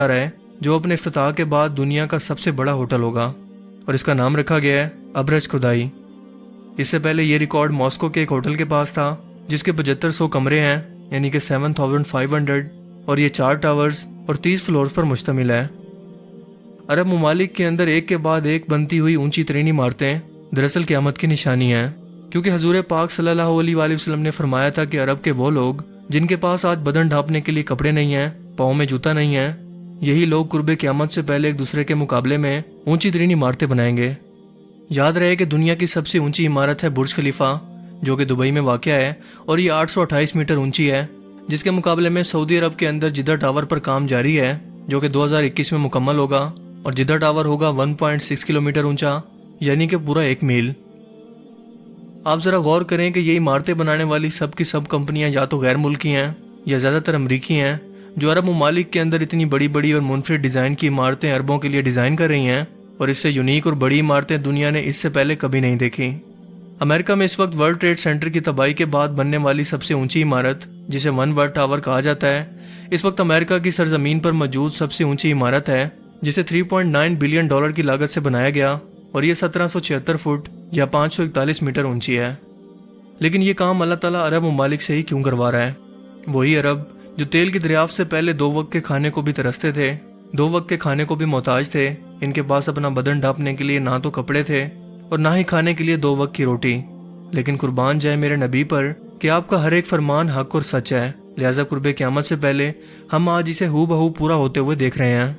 रहा है जो अपने इफ्तिताह के बाद दुनिया का सबसे बड़ा होटल होगा और इसका नाम रखा गया है अब्रज खुदाई। इससे पहले ये रिकॉर्ड मॉस्को के एक होटल के पास था जिसके 7500 कमरे हैं, यानी कि 7500, और ये 4 टावर्स और 30 फ्लोर्स पर मुश्तमिल है। अरब ममालिक के अंदर एक के बाद एक बनती हुई ऊंची तरीन इमारतें दरअसल क़यामत की निशानी हैं, क्योंकि हजूर पाक सल्लल्लाहु अलैहि वसल्लम ने फरमाया था कि अरब के वो लोग जिनके पास आज बदन ढांपने के लिए कपड़े नहीं हैं, पाँव में जूता नहीं है, यही लोग कुर्बे क़यामत से पहले एक दूसरे के मुकाबले में ऊंची तरीन इमारतें बनाएंगे। याद रहे कि दुनिया की सबसे ऊंची इमारत है बुर्ज खलीफा, जो कि दुबई में वाक़या है और ये 828 मीटर ऊंची है, जिसके मुकाबले में सऊदी अरब के अंदर जिद्दा टावर पर काम जारी है, जो कि 2021 में मुकम्मल होगा और जिद्दा टावर होगा 1.6 किलोमीटर ऊंचा, यानी कि पूरा 1 मील। आप ज़रा गौर करें कि ये इमारतें बनाने वाली सब की सब कंपनियां या तो गैर मुल्की हैं या ज़्यादातर अमरीकी हैं, जो अरब ममालिक के अंदर इतनी बड़ी बड़ी और मुनफरिद डिज़ाइन की इमारतें अरबों के लिए डिज़ाइन कर रही हैं, और इससे यूनिक और बड़ी इमारतें दुनिया ने इससे पहले कभी नहीं देखी। अमेरिका में इस वक्त वर्ल्ड ट्रेड सेंटर की तबाही के बाद बनने वाली सबसे ऊंची इमारत, जिसे वन वर्ल्ड टावर कहा जाता है, इस वक्त अमेरिका की सरजमीन पर मौजूद सबसे ऊंची इमारत है, जिसे $3.9 बिलियन की लागत से बनाया गया, और ये 1776 फुट या 541 मीटर ऊंची है। लेकिन ये काम अल्लाह ताला अरब ममालिक से ही क्यों करवा रहा है? वही अरब जो तेल की दरियाफ्त से पहले 2 वक्त के खाने को भी तरसते थे, 2 वक्त के खाने को भी मोहताज थे। इनके पास अपना बदन ढांपने के लिए ना तो कपड़े थे और ना ही खाने के लिए 2 वक्त की रोटी। लेकिन कुर्बान जाए मेरे नबी पर कि आपका हर एक फरमान हक और सच है, लिहाजा कुर्बे क़यामत से पहले हम आज इसे हूबहू पूरा होते हुए देख रहे हैं।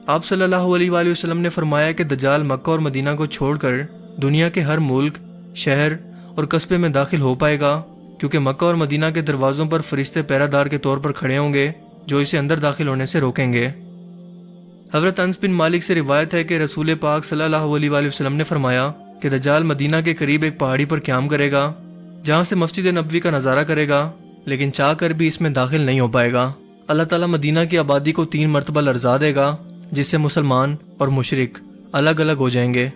आप सल्लल्लाहु अलैहि वसल्लम ने फरमाया कि दज्जाल मक्का और मदीना को छोड़कर दुनिया के हर मुल्क, शहर और कस्बे में दाखिल हो पाएगा, क्योंकि मक्का और मदीना के दरवाज़ों पर फरिश्ते पहरादार के तौर पर खड़े होंगे जो इसे अंदर दाखिल होने से रोकेंगे। हज़रत अनस बिन मालिक से रिवायत है कि रसूल पाक सल्लल्लाहु अलैहि वसल्लम ने फरमाया कि दज्जाल मदीना के करीब एक पहाड़ी पर क़याम करेगा, जहाँ से मस्जिद नबवी का नज़ारा करेगा, लेकिन चाह कर भी इसमें दाखिल नहीं हो पाएगा। अल्लाह ताला मदीना की आबादी को 3 मरतबा लरज़ा देगा, जिससे मुसलमान और मुशरिक अलग अलग हो जाएंगे।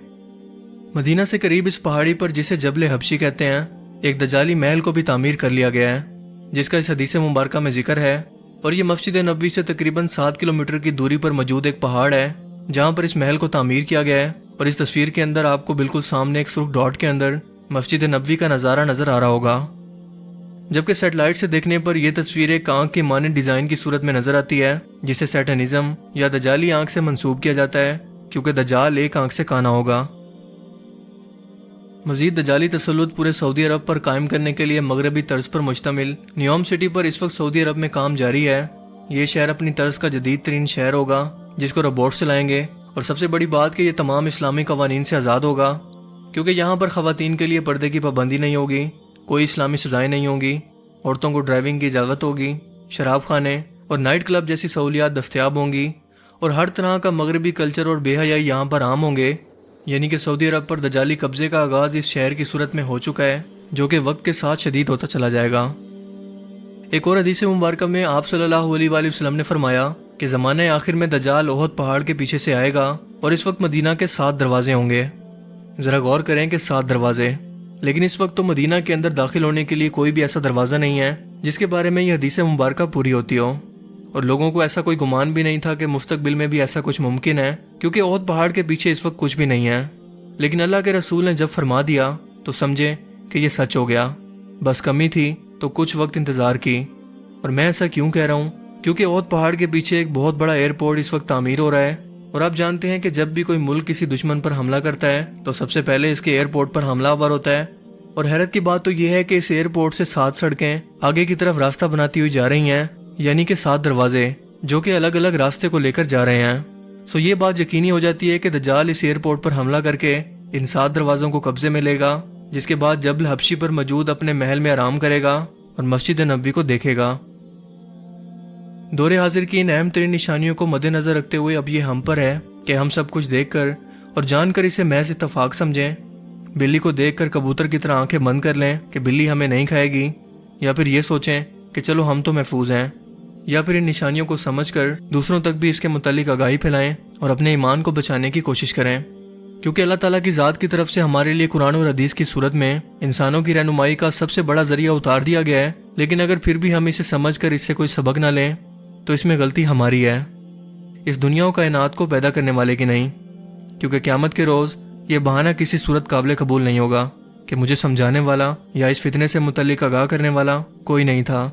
मदीना से करीब इस पहाड़ी पर, जिसे जबल हबशी कहते हैं, एक दजाली महल को भी तामीर कर लिया गया है, जिसका इस हदीस मुबारका में जिक्र है। और ये मस्जिद नबवी से तकरीबन 7 किलोमीटर की दूरी पर मौजूद एक पहाड़ है, जहाँ पर इस महल को तामीर किया गया है। और इस तस्वीर के अंदर आपको बिल्कुल सामने एक सुर्ख डॉट के अंदर मस्जिद नबवी का नज़ारा नजर आ रहा होगा, जबकि सेटेलाइट से देखने पर यह तस्वीर एक आंख की मानद डिज़ाइन की सूरत में नजर आती है, जिसे सैटनिज्म या दजाली आंख से मंसूब किया जाता है, क्योंकि दजाल एक आंख से काना होगा। मजीद दजाली तसल्लुत पूरे सऊदी अरब पर कायम करने के लिए मगरबी तर्ज पर मुश्तमिल न्योम सिटी पर इस वक्त सऊदी अरब में काम जारी है। ये शहर अपनी तर्ज का जदीद तरीन शहर होगा, जिसको रोबोट चलाएंगे, और सबसे बड़ी बात कि यह तमाम इस्लामी कवानीन से आज़ाद होगा, क्योंकि यहाँ पर ख़वातीन के लिए पर्दे की पाबंदी नहीं होगी, कोई इस्लामी सजाएं नहीं होंगी, औरतों को ड्राइविंग की इजाज़त होगी, शराब खाने और नाइट क्लब जैसी सहूलियात दस्तयाब होंगी, और हर तरह का मगरबी कल्चर और बेहयाई यहाँ पर आम होंगे। यानी कि सऊदी अरब पर दजाली कब्जे का आगाज़ इस शहर की सूरत में हो चुका है, जो कि वक्त के साथ शदीद होता चला जाएगा। एक और हदीस मुबारक में आप सल्लल्लाहु अलैहि वसल्लम ने फरमाया कि ज़माने आखिर में दजाल ओहद पहाड़ के पीछे से आएगा, और इस वक्त मदीना के 7 दरवाजे होंगे। ज़रा गौर करें कि 7 दरवाजे, लेकिन इस वक्त तो मदीना के अंदर दाखिल होने के लिए कोई भी ऐसा दरवाज़ा नहीं है जिसके बारे में यह हदीस मुबारक पूरी होती हो, और लोगों को ऐसा कोई गुमान भी नहीं था कि मुस्तकबिल में भी ऐसा कुछ मुमकिन है, क्योंकि ओहद पहाड़ के पीछे इस वक्त कुछ भी नहीं है। लेकिन अल्लाह के रसूल ने जब फरमा दिया तो समझे कि यह सच हो गया, बस कमी थी तो कुछ वक्त इंतज़ार की। और मैं ऐसा क्यों कह रहा हूँ? क्योंकि ओहद पहाड़ के पीछे एक बहुत बड़ा एयरपोर्ट इस वक्त तामीर हो रहा है, और आप जानते हैं कि जब भी कोई मुल्क किसी दुश्मन पर हमला करता है तो सबसे पहले इसके एयरपोर्ट पर हमलावर होता है। और हैरत की बात तो यह है कि इस एयरपोर्ट से 7 सड़कें आगे की तरफ रास्ता बनाती हुई जा रही हैं, यानी कि 7 दरवाजे जो कि अलग अलग रास्ते को लेकर जा रहे हैं। सो ये बात यकीनी हो जाती है कि दज्जाल इस एयरपोर्ट पर हमला करके इन 7 दरवाजों को कब्जे में लेगा, जिसके बाद जबल हबशी पर मौजूद अपने महल में आराम करेगा और मस्जिद नबवी को देखेगा। दौरे हाजिर की इन अहम तरीन निशानियों को मद्देनजर रखते हुए अब ये हम पर है कि हम सब कुछ देखकर और जानकर इसे महज इत्तफाक समझें। बिल्ली को देखकर कबूतर की तरह आंखें बंद कर लें कि बिल्ली हमें नहीं खाएगी, या फिर ये सोचें कि चलो हम तो महफूज हैं, या फिर इन निशानियों को समझकर दूसरों तक भी इसके मुतालिक आगाही फैलाएं और अपने ईमान को बचाने की कोशिश करें। क्योंकि अल्लाह ताला की ज़ात की तरफ से हमारे लिए कुरान और हदीस की सूरत में इंसानों की रहनुमाई का सबसे बड़ा जरिया उतार दिया गया है, लेकिन अगर फिर भी हम इसे समझ कर इससे कोई सबक ना लें تو اس میں غلطی ہماری ہے، اس دنیا و کائنات کو پیدا کرنے والے کی نہیں، کیونکہ قیامت کے روز یہ بہانہ کسی صورت قابل قبول نہیں ہوگا کہ مجھے سمجھانے والا یا اس فتنے سے متعلق آگاہ کرنے والا کوئی نہیں تھا۔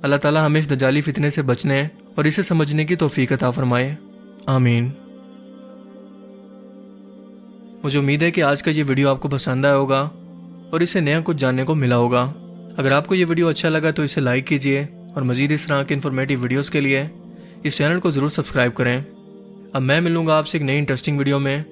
اللہ تعالیٰ ہمیں اس دجالی فتنے سے بچنے اور اسے سمجھنے کی توفیق عطا فرمائے، آمین۔ مجھے امید ہے کہ آج کا یہ ویڈیو آپ کو پسند آیا ہوگا اور اسے نیا کچھ جاننے کو ملا ہوگا۔ اگر آپ کو یہ ویڈیو اچھا لگا تو اسے لائک کیجئے اور مزید اس طرح کے انفارمیٹیو ویڈیوز کے لیے اس چینل کو ضرور سبسکرائب کریں۔ اب میں ملوں گا آپ سے ایک نئی انٹرسٹنگ ویڈیو میں،